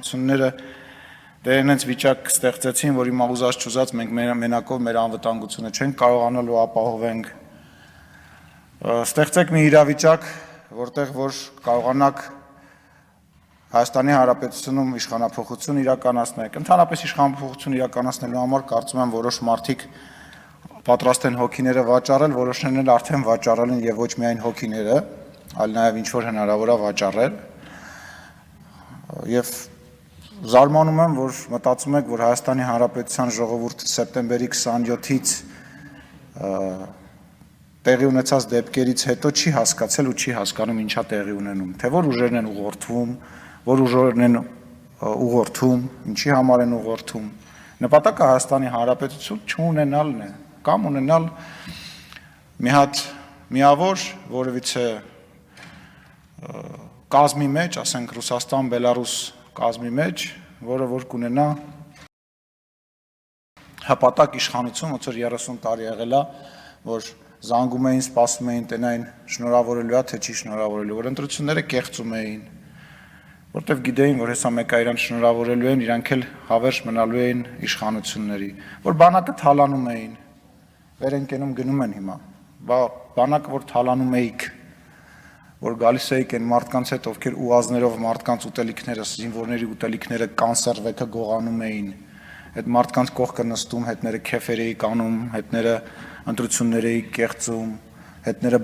իշխանությունները դե այնց վիճակ ստեղծեցին, որ հիմա ուզած չուզած մենք մենակով մեր անվտանգությունը չենք կարողանալու ապահովենք։ Ստեղծեք մի իրավիճակ, որտեղ որ կարողանաք Հայաստանի Հանրապետությունում իշխանափոխություն իրականացնեք։ Ընդհանրապես իշխանափոխություն իրականացնելու համար կարծում եմ որոշ մարդիկ պատրաստ են հոգիները վաճառել, որոշներն էլ արդեն վաճառել են եւ ոչ միայն հոգիները, այլ նաեւ ինչ որ հնարավոր է վաճառել։ Եվ զարմանում եմ, որ մտածում եք, որ Հայաստանի Հանրապետության ժողովուրդը սեպտեմբերի 27-ից տեղի ունեցած դեպքերից հետո չի հասկացել ու չի հասկանում ինչա տեղի ունենում, թե որ ուժերն են ուղղորդվում, որ ուժերն են ուղղորդում, ինչի համար են ուղղորդում։ Նպատակը Հայաստանի Հանրապետություն չունենալն է, կամ ունենալ մի հատ միավոր որևիցե կազմի մեջ, ասենք Ռուսաստան, Բելարուս կազմի մեջ, որը որ կունենա հպատակ իշխանություն, ոնց որ 30 տարի եղել է, որ զանգում էին, սպասում էին, տենային շնորհավորելու է, թե չի շնորհավորելու, որ ընտրությունները կեղծում էին, որտեվ գիտեին, որ հեսա մեկը իրան շնորհավորելու են, իրանք էլ հավերժ մնալու էին իշխանությունների, որ բանակը թալանում էին, վեր են կենում գնում են հիմա, բանակը որ թալանում էիք, որ գալիս էիք այն մարդկանց հետ, ովքեր ուազներով մարդկանց ուտելիքները, զինվորների ուտելիքները կանսերվեքը գողանում էին, այդ մարդկանց կողքը նստում, հետները քեֆեր էիք անում, հետները ընտրություններ էիք կեղծում, հետները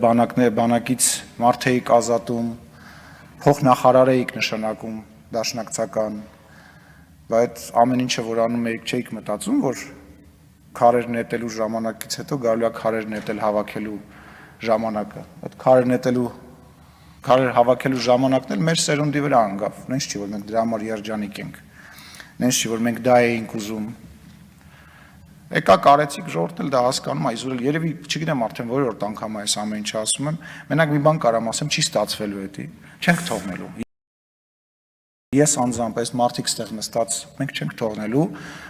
բանակից մարդ էիք ազատում, փոխնախարար էիք նշանակում, դաշնակցական, բայց ամեն ինչը որ անում էիք չէիք մտածում, որ քարեր նետելու ժամանակից հետո գալու է քարեր նետել հավաքելու ժամանակը, այդ քարեր հավաքելու ժամանակն էլ մեր սերունդի վրա անգավ, նենց չի, որ մենք դրա համար երջանիկ ենք, նենց չի, որ մենք դա էինք ուզում, եկա կարեցիք ժողովուրդն էլ դա հասկանում է, իզուր էլ երևի չգիտեմ արդեն որորդ անգամ այս ամեն ինչը ասում եմ, մենակ մի բան կարամ ասեմ, չի ստացվելու էդի, չենք թողնելու։ Ես անձամբ այս մարդիկ ստեղ նստած մենք չենք թողնելու,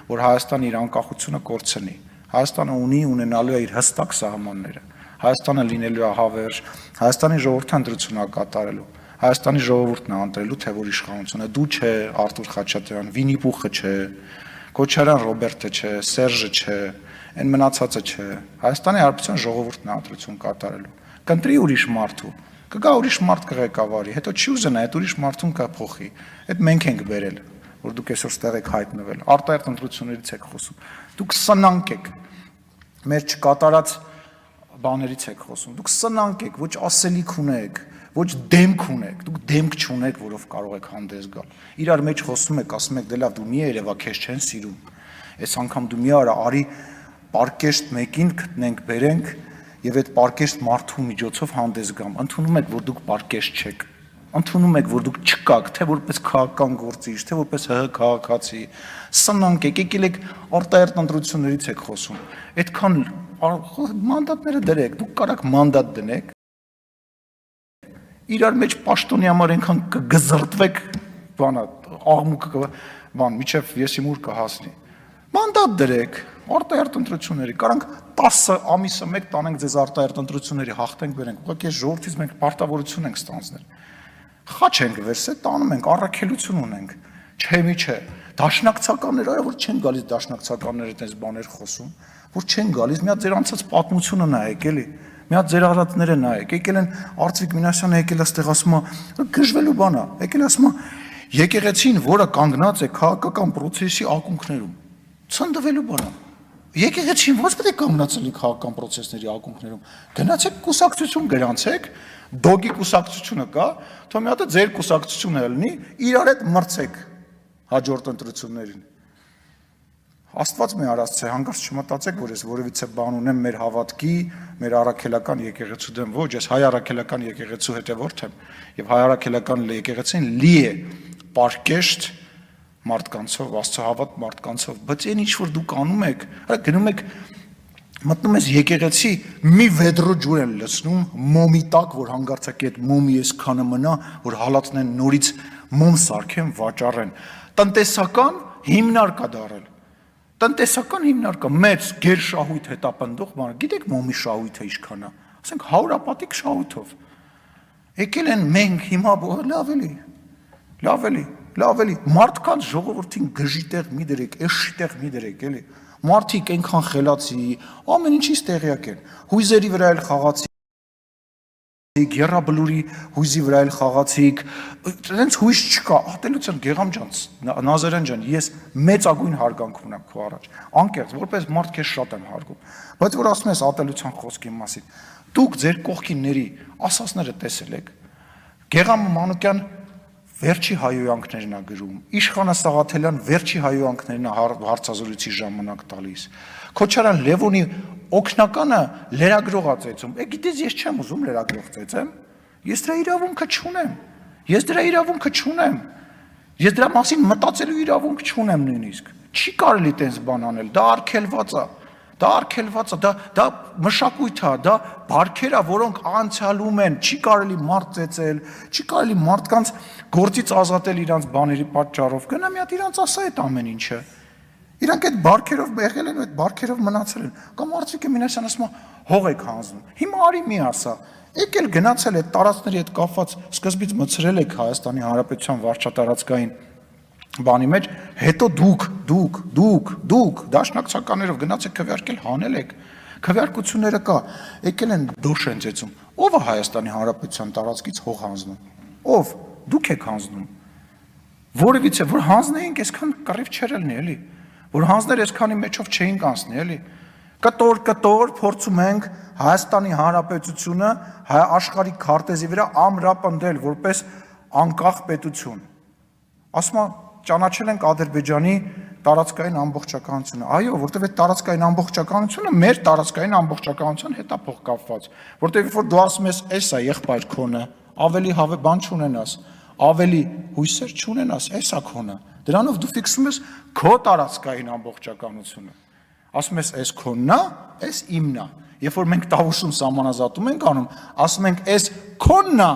որ Հայաստանը իր անկախությունը կորցնի։ Հայաստանը ունենալու է իր հստակ սահմանները։ Հայաստանը լինելու է հավերժ, Հայաստանի ժողովուրդը ընտրություն է կատարելու։ Հայաստանի ժողովուրդն է ընտրելու, թե որ իշխանությունը դու չէ, Արտուր Խաչատրյան, Վինի Պուխը չէ, Քոչարյան Ռոբերտը չէ, Սերժը չէ, այն մնացածը չէ։ Հայաստանի Հանրապետության ժողովուրդն է ընտրություն կատարելու։ Կընտրի ուրիշ մարդու, կգա ուրիշ մարդ կղեկավարի, հետո չի ուզենա այդ ուրիշ մարդուն կփոխի։ Այդ մենք ենք բերել, որ դուք այսօր ստեղ եք հայտնվել, արտահերթ ընտրություններից եք խոսում։ Դուք սնանկ եք, մեր չկատարած բաներից եք խոսում։ Դուք սնանկ եք, ոչ ասելիք ունեք, ոչ դեմք ունեք, դուք դեմք չունեք, որով կարող եք հանդես գալ։ Իրար մեջ խոսում եք, ասում եք, դե լավ, դու մի երևա քեզ չեն սիրում։ Այս անգամ դու մի արա, արի պարկեշտ մեկին գտնենք, բերենք եւ այդ պարկեշտ մարդու միջոցով հանդես գամ։ Ընդունում եք, որ դուք պարկեշտ չեք։ Ընդունում եք, որ դուք չկաք, թե որպես քաղաքական գործիչ, թե որպես ՀՀ քաղաքացի։ Սնանկ եք, եկել եք արտահերթ ընտրություններից եք խոսում։ Այդքան մանդատները դրեք, դուք կարաք մանդատ դնեք։ Իրար մեջ պաշտոնի համար այնքան կգզրտվեք, բանա, աղմուկը, միջև եսիմուր կհասնի։ Մանդատ դրեք, արտահերթ ընտրությունների, կարանք 10 ամիսը մեկ տանենք ձեզ արտահերթ ընտրությունների, հաղթենք բերենք, ուղղակի այս ժողովրդից մենք պարտավորություն ենք ստանձնել։ Խաչ ենք վերսե, տանում ենք, առաքելություն ունենք, չէ մի չէ, դաշնակցականներ, այո, որ չեն գալիս դաշնակցականները այդպես բաներ խոսում, որ չեն գալիս, մի հատ ձեր անցած պատմությունը նայեք, էլի, մի հատ ձեր արածները նայեք, եկել են Արծվիկ Մինասյանը եկել է այստեղ ասում է, գժվելու բան է, եկել ասում է, եկեղեցին, որը կանգնած է քաղաքական process-ի ակունքներում, ցնդվելու բան է։ Եկեղեցին ո՞նց պետք է կանգնած լինի քաղաքական process-ների ակունքներում։ Գնացեք կուսակցություն գրանցեք, դոգի կուսակցությունը կա, թող մի հատ ձեր կուսակցությունը լինի, իրար հետ մրցեք հաջորդ ընտրություններին։ Աստված մի արած չէ, հանկարծ չմտածեք, որ ես որևիցե բան ունեմ մեր հավատքի, մեր առաքելական եկեղեցու դեմ, ոչ, ես հայ առաքելական եկեղեցու հետևորդ եմ, եւ հայ առաքելական եկեղեցին լի է պարկեշտ մարդկանցով, աստծոհավատ մարդկանցով, բայց այն ինչ որ դուք անում եք, գնում եք մտնում ես եկեղեցի, մի վեդրո ջուր են լցնում, մոմի տակ, որ հանգարցակի այդ մոմի այսքանը մնա, որ հալածնեն նորից մոմ սարքեն, վաճառեն։ Տնտեսական հիմնար կա դարել։ Տնտեսական հիմնար կա, մեծ գերշահույթ հետապնդող բան, գիտեք մոմի շահույթը ինչքան է, ասենք 100-ապատիկ շահույթով։ Եկել են մենք հիմա լավ էլի, լավ էլի, մարդկանց ժողովրդին գժի տեղ մի դրեք, էշի տեղ մի դրեք, էլի։ Մարդիկ այնքան խելացի, ամեն ինչից տեղյակ են։ Հույզերի վրա էլ խաղացի, Գերաբլուրի հույզի վրա էլ խաղացիք, այնց հույզ չկա, ատելության Գեգամ ջան, Նազարյան ջան, ես մեծագույն հարգանք ունեմ քո առաջ, անկեղծ, որպես մարդ քեզ շատ եմ հարգում, բայց որ ասում ես ատելության խոսքի մասին, դուք ձեր կողքինների ասածները տեսել եք, Գեգամ Մանուկյան վերջի հայոյանքներն է գրում, Իշխանը Սաղաթելյան վերջի հայոյանքներն է հարցազրույցի ժամանակ տալիս, Քոչարյան Լևոնի օգնականը լերագրող է ծեծում, գիտես ես չեմ ուզում լերագրող ծեծեմ, ես դրա իրավունքը չունեմ, ես դրա մասին մտածելու իրավունք չունեմ նույնիսկ, չի կարելի տենց բան անել, դա արգելված է, դա մշակույթ է, դա բարքեր է, որոնք անցյալում են, չի կարելի մարդ ծեծել, չի կարելի մարդկանց գործից ազատել իրանց բաների պատճառով, գնա մի հատ իրանց ասա այդ ամեն ինչը, իրանք այդ բարքերով եղել են ու այդ բարքերով մնացել են, կամ Արծվիկ Մինասյանն ասում է հող եք հանձնում, հիմա արի մի ասա, եկել գնացել այդ տարածքների հետ կապված սկզբից մցրել եք Հայաստանի Հանրապետության վարչատարածքային բանի մեջ, հետո դուք դաշնակցականներով գնացեք քվեարկել հանել եք, քվեարկությունները կա, եկել են դոշ են ծեծում, ով է Հայաստանի Հանրապետության տարածքից հող հանձնում, ով, դուք եք հանձնում, որևիցե, որ հանձնեինք այսքան կռիվ չէր ելնի, էլի, որ հանձներ այսքանի մեջով չէինք անցնի, էլի, կտոր փորձում ենք Հայաստանի Հանրապետությունը աշխարհի քարտեզի վրա ամրապնդել որպես անկախ պետություն, ասում եմ ճանաչել ենք Ադրբեջանի տարածքային ամբողջականությունը, այո, որտեղ այդ տարածքային ամբողջականությունը մեր տարածքային ամբողջականության հետ է փոխկապված, որտեղ որ դու ասում ես, էս է եղբայր քոնը, ավելի բան չունենաս, ավելի հույսեր չունենաս, էս է քոնը, դրանով դու ֆիքսում ես քո տարածքային ամբողջականությունը, ասում ես, էս քոնն է, էս իմն է, երբ որ մենք Տավուշում սահմանազատում ենք անում, ասում ենք, էս քոնն է,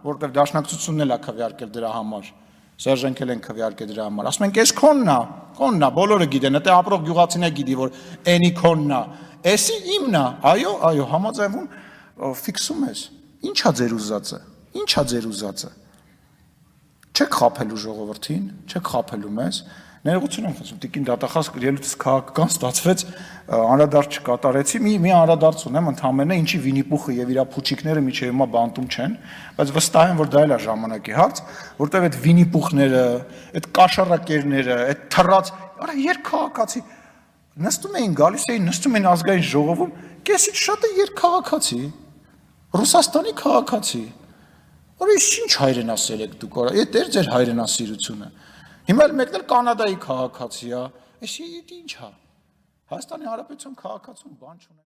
որտեղ դաշնակցությունն էլ է քվեարկել դրա համար, Սերժենքել են քվեարկել դրա համար, ասում ենք, էս քոնն է, բոլորը գիտեն, դա ապրող գյուղացին է գիտի, որ էնի քոնն է, էսի իմն է, այո, համաձայնվում ֆիքսում ես, ինչա ձեր ուզածը, չեք խաբելու ժողովրդին, չեք խաբելու մեզ, ներողություն եմ խնդրում, Տիկին դատախազ ելույթս քաղաքական ստացվեց, անդրադարձ չկատարեցի, մի անդրադարձ ունեմ ընդամենը, ինչի Վիննի-Պուխը եւ իր փուչիկները միջև հիմա բանտում չեն, բայց վստահ եմ, որ դա էլ է ժամանակի հարց, որտեղ այդ Վիննի-Պուխները, այդ կաշառակերները, այդ թռած, արա երկքաղաքացի նստում էին ազգային ժողովում, կեսից շատը երկքաղաքացի, Ռուսաստանի քաղաքացի, որ ինչ հայրենասեր եք դուք, այդ էր ձեր հայրենասիրությունը, հիմա էլ մեկն էլ Կանադայի քաղաքացի է, այս ինչ է, Հայաստանի Հանրապետության քաղաքացուն բան չունեն